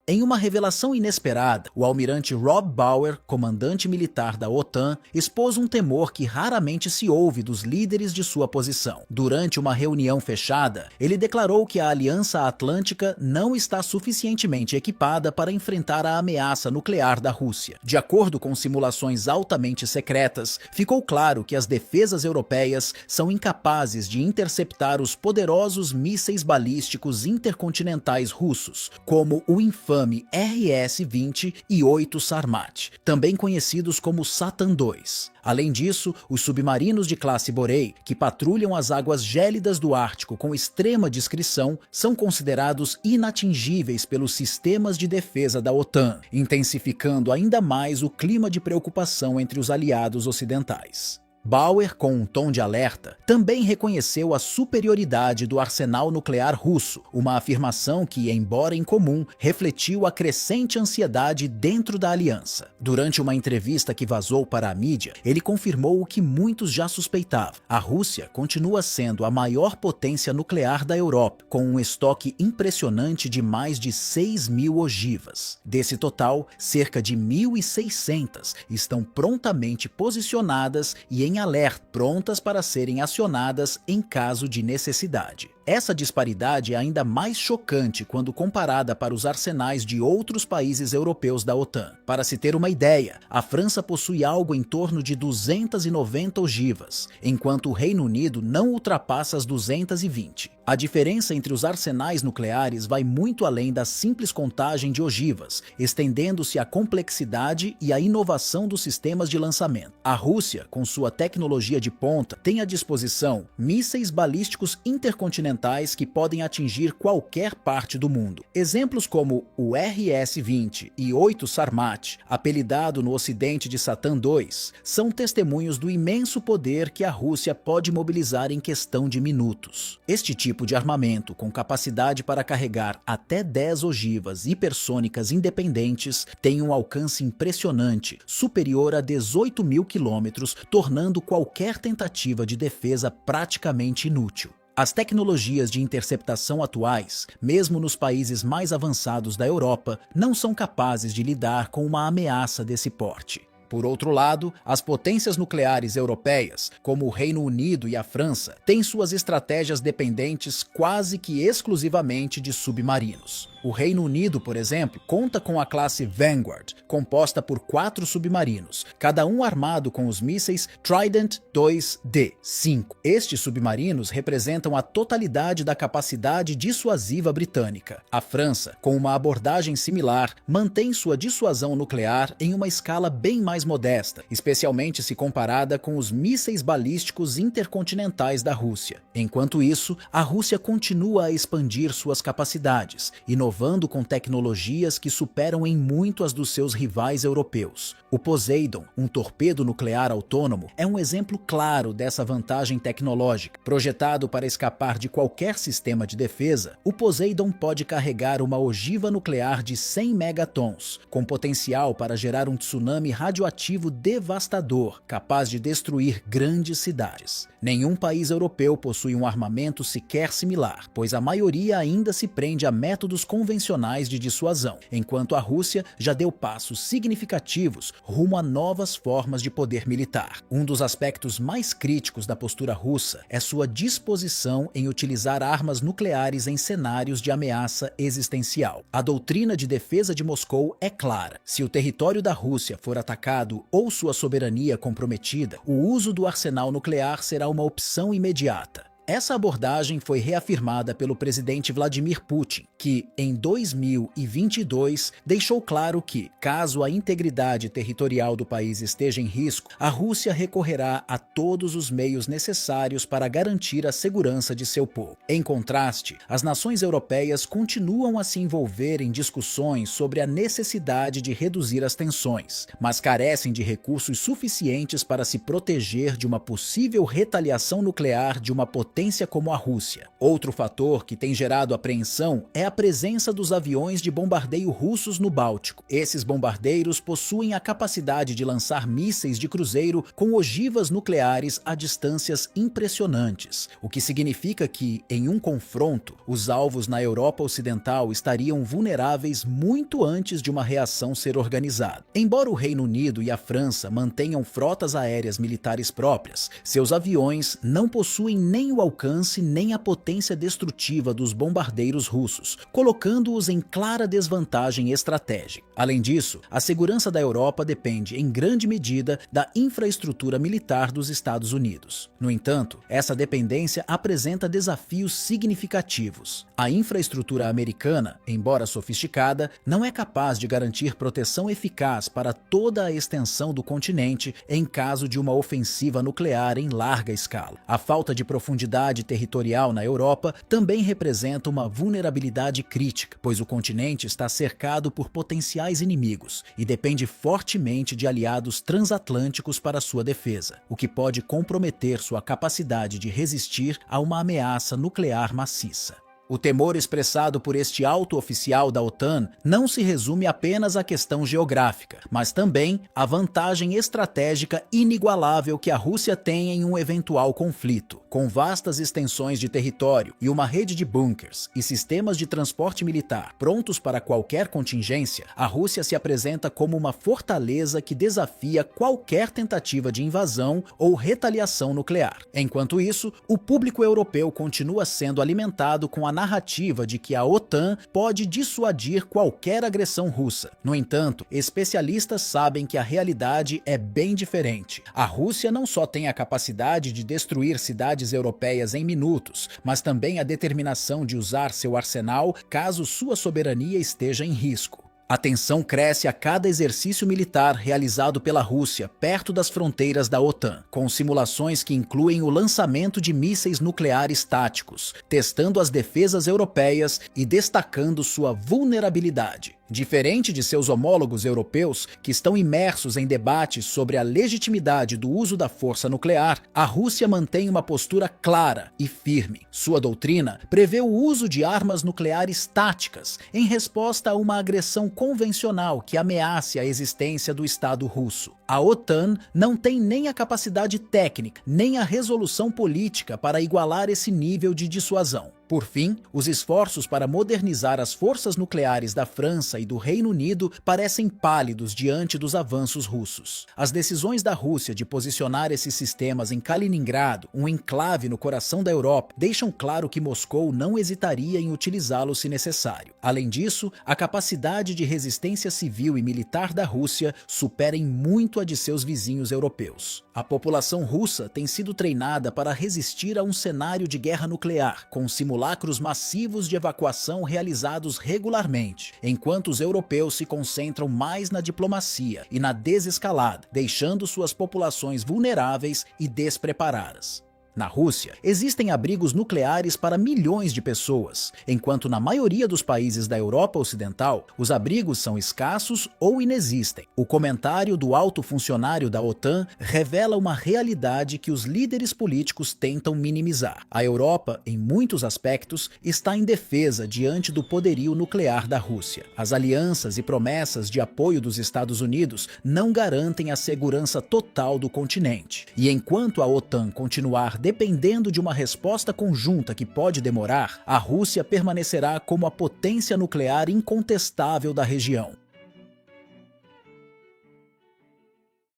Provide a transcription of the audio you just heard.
Em uma revelação inesperada, o almirante Rob Bauer, comandante militar da OTAN, expôs um temor que raramente se ouve dos líderes de sua posição. Durante uma reunião fechada, ele declarou que a Aliança Atlântica não está suficientemente equipada para enfrentar a ameaça nuclear da Rússia. De acordo com simulações altamente secretas, ficou claro que as defesas europeias são incapazes de interceptar os poderosos mísseis balísticos intercontinentais russos, como o infame RS-20 e 8 Sarmat, também conhecidos como Satan II. Além disso, os submarinos de classe Borei, que patrulham as águas gélidas do Ártico com extrema discrição, são considerados inatingíveis pelos sistemas de defesa da OTAN, intensificando ainda mais o clima de preocupação entre os aliados ocidentais. Bauer, com um tom de alerta, também reconheceu a superioridade do arsenal nuclear russo, uma afirmação que, embora incomum, refletiu a crescente ansiedade dentro da aliança. Durante uma entrevista que vazou para a mídia, ele confirmou o que muitos já suspeitavam. A Rússia continua sendo a maior potência nuclear da Europa, com um estoque impressionante de mais de 6.000 ogivas. Desse total, cerca de 1.600 estão prontamente posicionadas e em alerta, prontas para serem acionadas em caso de necessidade. Essa disparidade é ainda mais chocante quando comparada para os arsenais de outros países europeus da OTAN. Para se ter uma ideia, a França possui algo em torno de 290 ogivas, enquanto o Reino Unido não ultrapassa as 220. A diferença entre os arsenais nucleares vai muito além da simples contagem de ogivas, estendendo-se à complexidade e à inovação dos sistemas de lançamento. A Rússia, com sua tecnologia de ponta, tem à disposição mísseis balísticos intercontinentais que podem atingir qualquer parte do mundo. Exemplos como o RS-20 e 8 Sarmat, apelidado no ocidente de Satan II, são testemunhos do imenso poder que a Rússia pode mobilizar em questão de minutos. Este tipo de armamento, com capacidade para carregar até 10 ogivas hipersônicas independentes, tem um alcance impressionante, superior a 18.000 quilômetros, tornando qualquer tentativa de defesa praticamente inútil. As tecnologias de interceptação atuais, mesmo nos países mais avançados da Europa, não são capazes de lidar com uma ameaça desse porte. Por outro lado, as potências nucleares europeias, como o Reino Unido e a França, têm suas estratégias dependentes quase que exclusivamente de submarinos. O Reino Unido, por exemplo, conta com a classe Vanguard, composta por 4 submarinos, cada um armado com os mísseis Trident 2D-5. Estes submarinos representam a totalidade da capacidade dissuasiva britânica. A França, com uma abordagem similar, mantém sua dissuasão nuclear em uma escala bem mais modesta, especialmente se comparada com os mísseis balísticos intercontinentais da Rússia. Enquanto isso, a Rússia continua a expandir suas capacidades, inovando com tecnologias que superam em muito as dos seus rivais europeus. O Poseidon, um torpedo nuclear autônomo, é um exemplo claro dessa vantagem tecnológica. Projetado para escapar de qualquer sistema de defesa, o Poseidon pode carregar uma ogiva nuclear de 100 megatons, com potencial para gerar um tsunami radioativo devastador, capaz de destruir grandes cidades. Nenhum país europeu possui um armamento sequer similar, pois a maioria ainda se prende a métodos convencionais de dissuasão, enquanto a Rússia já deu passos significativos rumo a novas formas de poder militar. Um dos aspectos mais críticos da postura russa é sua disposição em utilizar armas nucleares em cenários de ameaça existencial. A doutrina de defesa de Moscou é clara: se o território da Rússia for atacado ou sua soberania comprometida, o uso do arsenal nuclear será uma opção imediata. Essa abordagem foi reafirmada pelo presidente Vladimir Putin, que, em 2022, deixou claro que, caso a integridade territorial do país esteja em risco, a Rússia recorrerá a todos os meios necessários para garantir a segurança de seu povo. Em contraste, as nações europeias continuam a se envolver em discussões sobre a necessidade de reduzir as tensões, mas carecem de recursos suficientes para se proteger de uma possível retaliação nuclear de uma potência potência como a Rússia. Outro fator que tem gerado apreensão é a presença dos aviões de bombardeio russos no Báltico. Esses bombardeiros possuem a capacidade de lançar mísseis de cruzeiro com ogivas nucleares a distâncias impressionantes, o que significa que, em um confronto, os alvos na Europa Ocidental estariam vulneráveis muito antes de uma reação ser organizada. Embora o Reino Unido e a França mantenham frotas aéreas militares próprias, seus aviões não possuem nem o alcance nem a potência destrutiva dos bombardeiros russos, colocando-os em clara desvantagem estratégica. Além disso, a segurança da Europa depende, em grande medida, da infraestrutura militar dos Estados Unidos. No entanto, essa dependência apresenta desafios significativos. A infraestrutura americana, embora sofisticada, não é capaz de garantir proteção eficaz para toda a extensão do continente em caso de uma ofensiva nuclear em larga escala. A falta de profundidade territorial na Europa também representa uma vulnerabilidade crítica, pois o continente está cercado por potenciais inimigos e depende fortemente de aliados transatlânticos para sua defesa, o que pode comprometer sua capacidade de resistir a uma ameaça nuclear maciça. O temor expressado por este alto oficial da OTAN não se resume apenas à questão geográfica, mas também à vantagem estratégica inigualável que a Rússia tem em um eventual conflito. Com vastas extensões de território e uma rede de bunkers e sistemas de transporte militar prontos para qualquer contingência, a Rússia se apresenta como uma fortaleza que desafia qualquer tentativa de invasão ou retaliação nuclear. Enquanto isso, o público europeu continua sendo alimentado com a narrativa de que a OTAN pode dissuadir qualquer agressão russa. No entanto, especialistas sabem que a realidade é bem diferente. A Rússia não só tem a capacidade de destruir cidades europeias em minutos, mas também a determinação de usar seu arsenal caso sua soberania esteja em risco. A tensão cresce a cada exercício militar realizado pela Rússia perto das fronteiras da OTAN, com simulações que incluem o lançamento de mísseis nucleares táticos, testando as defesas europeias e destacando sua vulnerabilidade. Diferente de seus homólogos europeus, que estão imersos em debates sobre a legitimidade do uso da força nuclear, a Rússia mantém uma postura clara e firme. Sua doutrina prevê o uso de armas nucleares táticas em resposta a uma agressão convencional que ameace a existência do Estado russo. A OTAN não tem nem a capacidade técnica, nem a resolução política para igualar esse nível de dissuasão. Por fim, os esforços para modernizar as forças nucleares da França e do Reino Unido parecem pálidos diante dos avanços russos. As decisões da Rússia de posicionar esses sistemas em Kaliningrado, um enclave no coração da Europa, deixam claro que Moscou não hesitaria em utilizá-los se necessário. Além disso, a capacidade de resistência civil e militar da Rússia supera em muito a de seus vizinhos europeus. A população russa tem sido treinada para resistir a um cenário de guerra nuclear, com simulacros massivos de evacuação realizados regularmente, enquanto os europeus se concentram mais na diplomacia e na desescalada, deixando suas populações vulneráveis e despreparadas. Na Rússia, existem abrigos nucleares para milhões de pessoas, enquanto na maioria dos países da Europa Ocidental, os abrigos são escassos ou inexistem. O comentário do alto funcionário da OTAN revela uma realidade que os líderes políticos tentam minimizar. A Europa, em muitos aspectos, está indefesa diante do poderio nuclear da Rússia. As alianças e promessas de apoio dos Estados Unidos não garantem a segurança total do continente. E enquanto a OTAN continuar dependendo de uma resposta conjunta que pode demorar, a Rússia permanecerá como a potência nuclear incontestável da região.